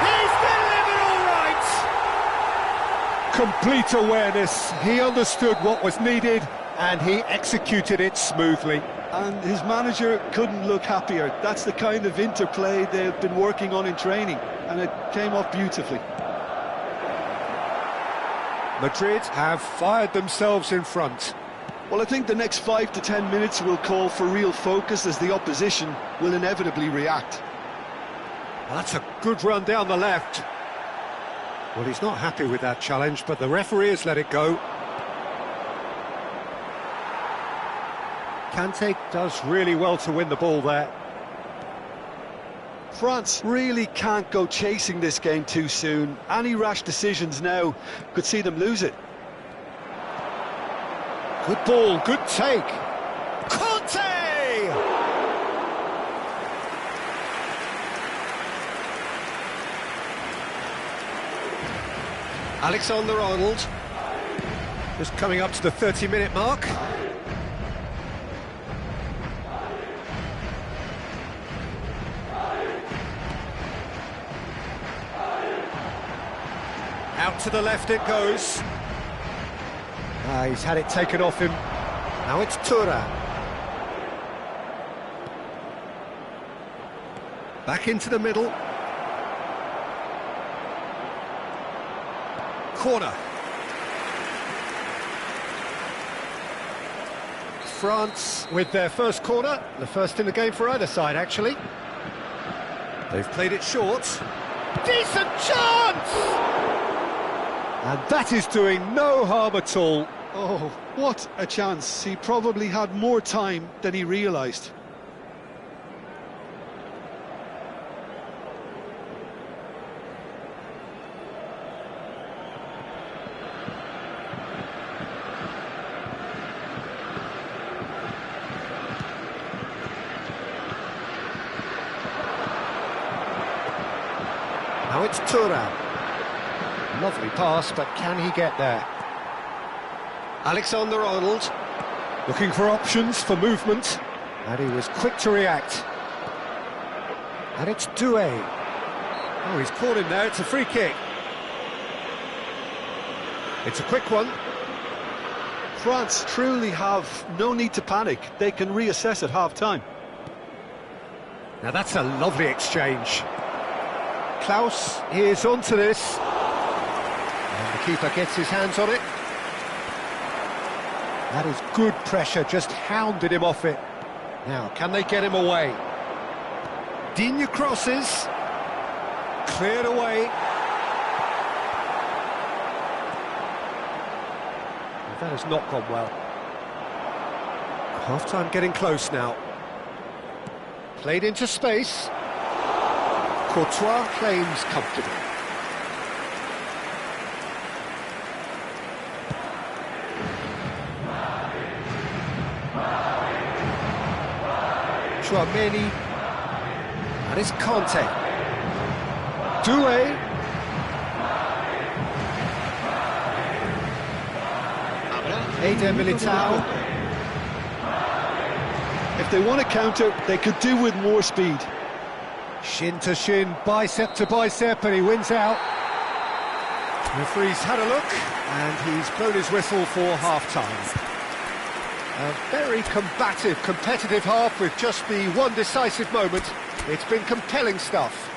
Speaker 2: He's delivered all right!
Speaker 1: Complete awareness. He understood what was needed and he executed it smoothly.
Speaker 3: And his manager couldn't look happier. That's the kind of interplay they've been working on in training, and it came off beautifully.
Speaker 1: Madrid have fired themselves in front.
Speaker 3: Well, I think the next 5 to 10 minutes will call for real focus as the opposition will inevitably react.
Speaker 1: Well, that's a good run down the left. Well, he's not happy with that challenge, but the referee has let it go. Kante does really well to win the ball there.
Speaker 3: France really can't go chasing this game too soon. Any rash decisions now could see them lose it.
Speaker 1: Good ball, good take.
Speaker 2: Conte! Alexander-Arnold.
Speaker 1: Just coming up to the 30-minute mark.
Speaker 2: Out to the left it goes.
Speaker 1: He's had it taken off him. Now it's Tura.
Speaker 2: Back into the middle. Corner.
Speaker 1: France with their first corner, the first in the game for either side, actually.
Speaker 2: They've played it short.
Speaker 1: Decent chance! And that is doing no harm at all.
Speaker 3: Oh, what a chance. He probably had more time than he realised.
Speaker 1: Now it's Thuram. Lovely pass, but can he get there?
Speaker 2: Alexander-Arnold.
Speaker 1: Looking for options for movement.
Speaker 2: And he was quick to react. And it's Doué. Oh, he's caught him there, it's a free kick. It's a quick one.
Speaker 3: France truly have no need to panic. They can reassess at half-time.
Speaker 2: Now that's a lovely exchange. Klaus is onto this. And the keeper gets his hands on it. That is good pressure, just hounded him off it. Now, can they get him away? Digne crosses. Cleared away. That has not gone well. Half-time getting close now. Played into space. Courtois claims comfortably. Chouameni. That is Conte. Doué. Eder Militao.
Speaker 3: If they want to counter, they could do with more speed.
Speaker 2: Shin to shin, bicep to bicep, and he wins out. The referee's had a look, and he's blown his whistle for half-time. A very combative, competitive half with just the one decisive moment. It's been compelling stuff.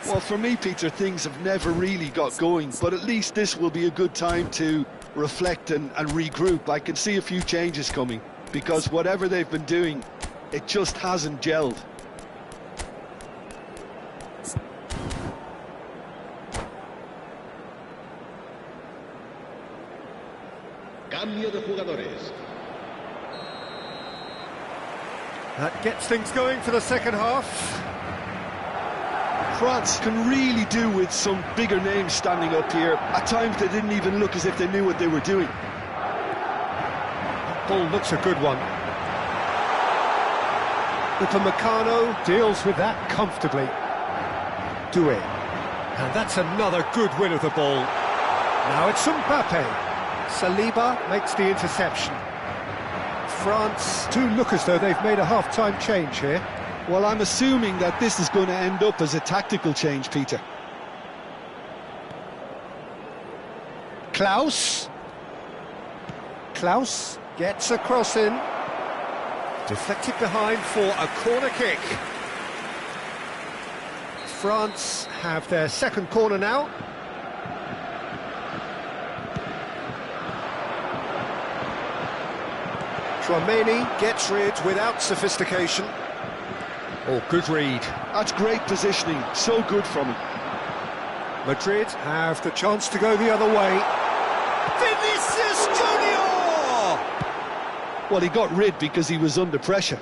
Speaker 3: Well, for me, Peter, things have never really got going, but at least this will be a good time to reflect and regroup. I can see a few changes coming, because whatever they've been doing, it just hasn't gelled.
Speaker 5: Cambio de jugadores.
Speaker 2: That gets things going for the second half.
Speaker 3: France can really do with some bigger names standing up here. At times they didn't even look as if they knew what they were doing.
Speaker 2: That ball looks a good one. Upamecano deals with that comfortably. Doué. And that's another good win of the ball. Now it's Mbappe. Saliba makes the interception. France do look as though they've made a half-time change here.
Speaker 3: Well, I'm assuming that this is going to end up as a tactical change, Peter.
Speaker 2: Klaus. Klaus gets a cross in. Deflected behind for a corner kick. France have their second corner now. Chouameni gets rid without sophistication. Oh, good read.
Speaker 3: That's great positioning, so good from him.
Speaker 2: Madrid have the chance to go the other way. Vinicius Junior!
Speaker 3: Well, he got rid because he was under pressure.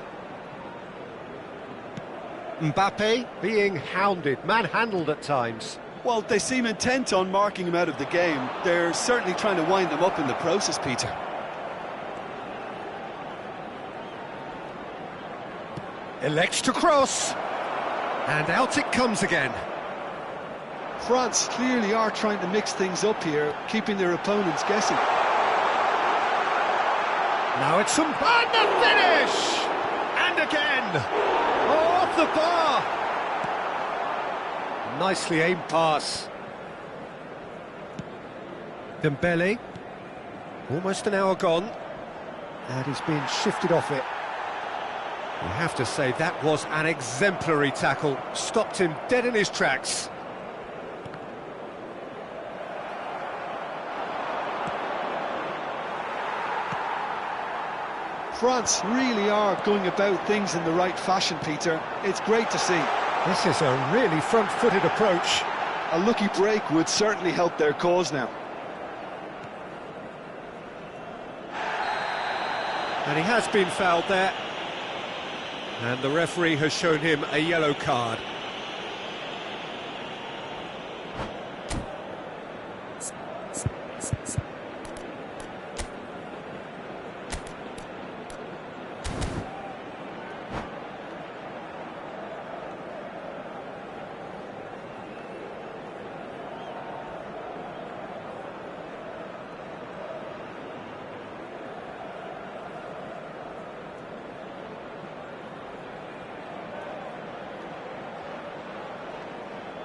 Speaker 2: Mbappe being hounded, manhandled at times.
Speaker 3: Well, they seem intent on marking him out of the game. They're certainly trying to wind him up in the process, Peter.
Speaker 2: Elects to cross. And out it comes again.
Speaker 3: France clearly are trying to mix things up here, keeping their opponents guessing.
Speaker 2: Now it's some... And the finish! And again! Oh, off the bar! Nicely aimed pass. Dembele. Almost an hour gone. And he's been shifted off it. You have to say that was an exemplary tackle. Stopped him dead in his tracks.
Speaker 3: France really are going about things in the right fashion, Peter. It's great to see.
Speaker 2: This is a really front-footed approach.
Speaker 3: A lucky break would certainly help their cause now.
Speaker 2: And he has been fouled there. And the referee has shown him a yellow card.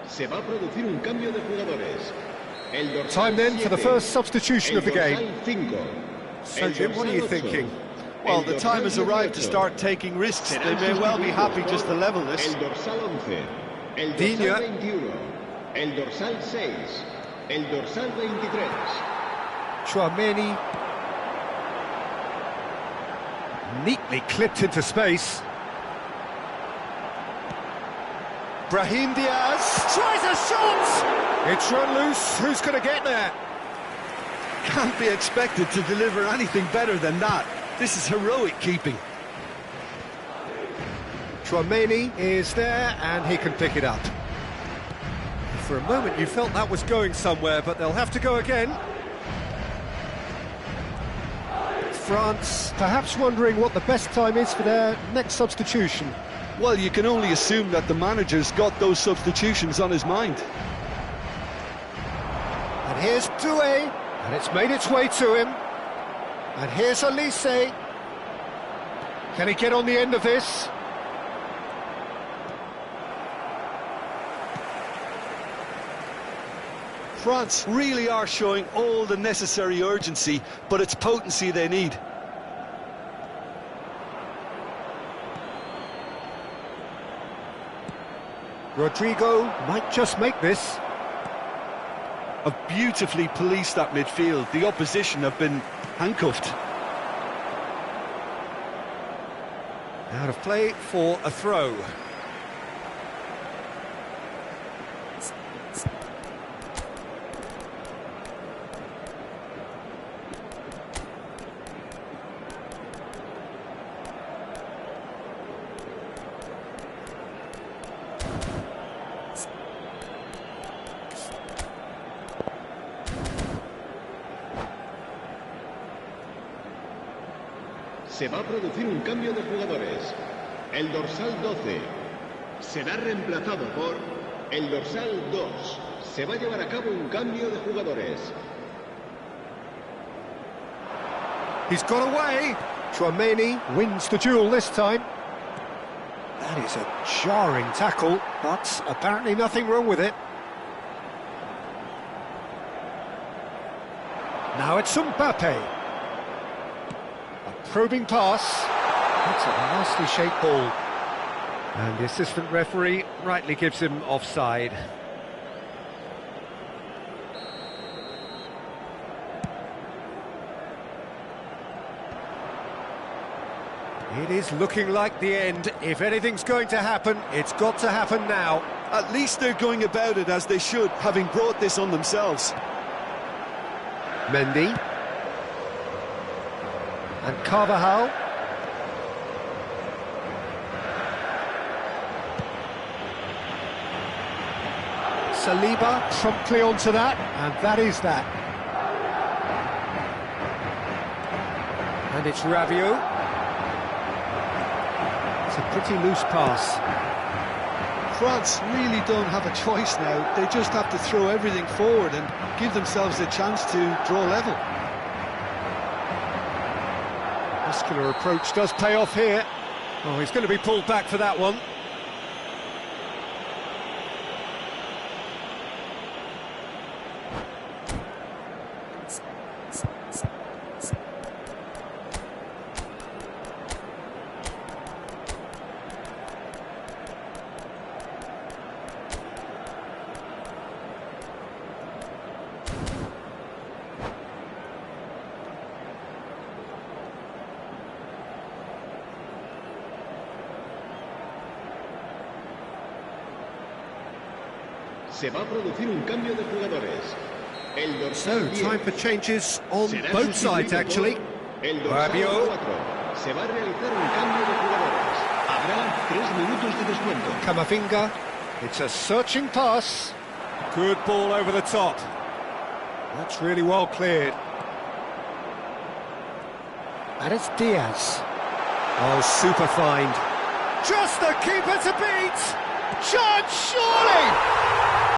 Speaker 5: Se va a producir un cambio de jugadores. El dorsal
Speaker 1: Time then for the
Speaker 5: 7,
Speaker 1: first substitution of the
Speaker 5: el dorsal
Speaker 1: game.
Speaker 5: 5,
Speaker 1: So,
Speaker 5: el
Speaker 1: Jim, what are
Speaker 5: dorsal
Speaker 1: you
Speaker 5: 8,
Speaker 1: thinking?
Speaker 3: Well,
Speaker 5: el
Speaker 3: the
Speaker 5: dorsal
Speaker 3: time has arrived to
Speaker 5: 18.
Speaker 3: start taking risks. They
Speaker 5: Serán
Speaker 3: may well be happy
Speaker 5: sustituidos
Speaker 3: just to
Speaker 5: por
Speaker 3: level this.
Speaker 5: El dorsal 11, el
Speaker 1: Digne.
Speaker 5: dorsal 21, el dorsal 6, el dorsal 23.
Speaker 1: Chouameni neatly clipped into space. Brahim Diaz tries a shot! It's run loose, who's going to get there?
Speaker 3: Can't be expected to deliver anything better than that. This is heroic keeping.
Speaker 1: Chouameni is there and he can pick it up. For a moment you felt that was going somewhere, but they'll have to go again. France perhaps wondering what the best time is for their next substitution.
Speaker 3: Well, you can only assume that the manager's got those substitutions on his mind.
Speaker 1: And here's Doué, and it's made its way to him. And here's Olise. Can he get on the end of this?
Speaker 3: France really are showing all the necessary urgency, but it's potency they need.
Speaker 1: Rodrigo might just make this.
Speaker 3: Have beautifully policed that midfield. The opposition have been handcuffed.
Speaker 1: Out of play for a throw.
Speaker 5: Se va a producir un cambio de jugadores. El dorsal 12 será reemplazado por el dorsal 2. Se va a llevar a cabo un cambio de jugadores.
Speaker 1: He's got away. Chouameni wins the duel this time. That is a jarring tackle, but apparently nothing wrong with it. Now it's Mbappe. Probing pass. That's a nicely shaped ball. And the assistant referee rightly gives him offside. It is looking like the end. If anything's going to happen, it's got to happen now.
Speaker 3: At least they're going about it as they should, having brought this on themselves.
Speaker 1: Mendy. And Carvajal. Saliba promptly onto that, and that is that. And it's Rabiot. It's a pretty loose pass.
Speaker 3: France really don't have a choice now. They just have to throw everything forward and give themselves a chance to draw level.
Speaker 1: Muscular approach does pay off here. Oh, he's going to be pulled back for that one.
Speaker 5: Se va a producir un cambio de jugadores. El
Speaker 1: So,
Speaker 5: dorsal 10
Speaker 1: time for changes on
Speaker 5: será
Speaker 1: both sides,
Speaker 5: sustituido
Speaker 1: actually.
Speaker 5: por el dorsal
Speaker 1: Rabiot.
Speaker 5: 4. Se va a realizar un cambio de jugadores. Habrá 3 minutos de descuento.
Speaker 1: Camavinga. It's a searching pass. Good ball over the top. That's really well cleared. And it's Diaz. Oh, super find. Just the keeper to beat! Chance, surely!